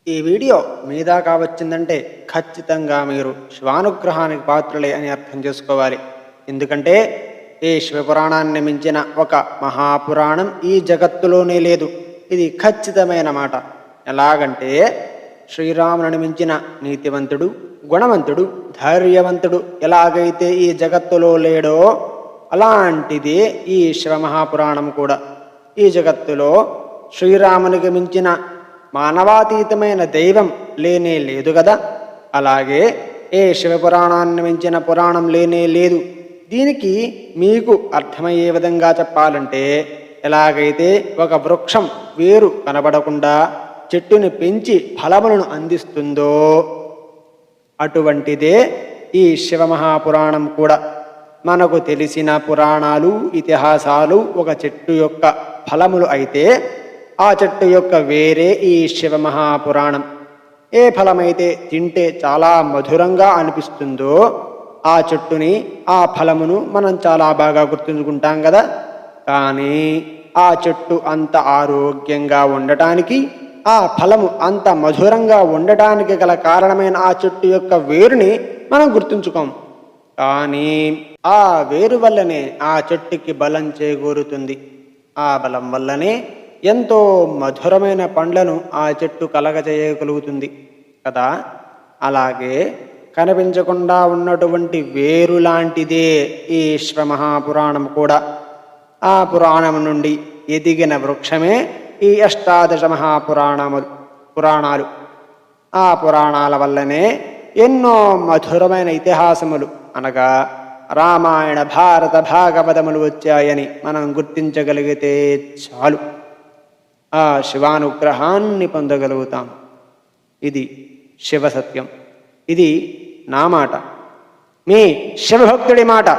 ఈ వీడియో మీ దాకా వచ్చిందంటే ఖచ్చితంగా మీరు శివానుగ్రహానికి పాత్రులే అని అర్థం చేసుకోవాలి. ఎందుకంటే ఈ శివపురాణాన్ని మించిన ఒక మహాపురాణం ఈ జగత్తులోనే లేదు. ఇది ఖచ్చితమైన మాట. ఎలాగంటే శ్రీరాముని మించిన నీతివంతుడు, గుణవంతుడు, ధైర్యవంతుడు ఎలాగైతే ఈ జగత్తులో లేడో అలాంటిదే ఈ శివమహాపురాణం కూడా. ఈ జగత్తులో శ్రీరామునికి మించిన మానవాతీతమైన దైవం లేనే లేదు కదా. అలాగే ఏ శివపురాణాన్ని మించిన పురాణం లేనే లేదు. దీనికి మీకు అర్థమయ్యే విధంగా చెప్పాలంటే, ఎలాగైతే ఒక వృక్షం వేరు కనబడకుండా చెట్టుని పెంచి ఫలములను అందిస్తుందో అటువంటిదే ఈ శివమహాపురాణం కూడా. మనకు తెలిసిన పురాణాలు, ఇతిహాసాలు ఒక చెట్టు యొక్క ఫలములు అయితే, ఆ చెట్టు యొక్క వేరే ఈ శివమహాపురాణం. ఏ ఫలమైతే తింటే చాలా మధురంగా అనిపిస్తుందో ఆ చెట్టుని, ఆ ఫలమును మనం చాలా బాగా గుర్తుంచుకుంటాం కదా. కానీ ఆ చెట్టు అంత ఆరోగ్యంగా ఉండటానికి, ఆ ఫలము అంత మధురంగా ఉండటానికి గల కారణమైన ఆ చెట్టు యొక్క వేరుని మనం గుర్తుంచుకోం. కానీ ఆ వేరు వల్లనే ఆ చెట్టుకి బలం చేకూరుతుంది. ఆ బలం వల్లనే ఎంతో మధురమైన పండ్లను ఆ చెట్టు కలగజేయగలుగుతుంది కదా. అలాగే కనిపించకుండా ఉన్నటువంటి వేరు లాంటిదే ఈ శివమహాపురాణం కూడా. ఆ పురాణం నుండి ఎదిగిన వృక్షమే ఈ అష్టాదశ పురాణాలు. ఆ పురాణాల వల్లనే ఎన్నో మధురమైన ఇతిహాసములు అనగా రామాయణ, భారత, భాగవతములు వచ్చాయని మనం గుర్తించగలిగితే చాలు ఆ శివానుగ్రహాన్ని పొందగలుగుతాం. ఇది శివసత్యం. ఇది నా మాట, మీ శివభక్తుడి మాట.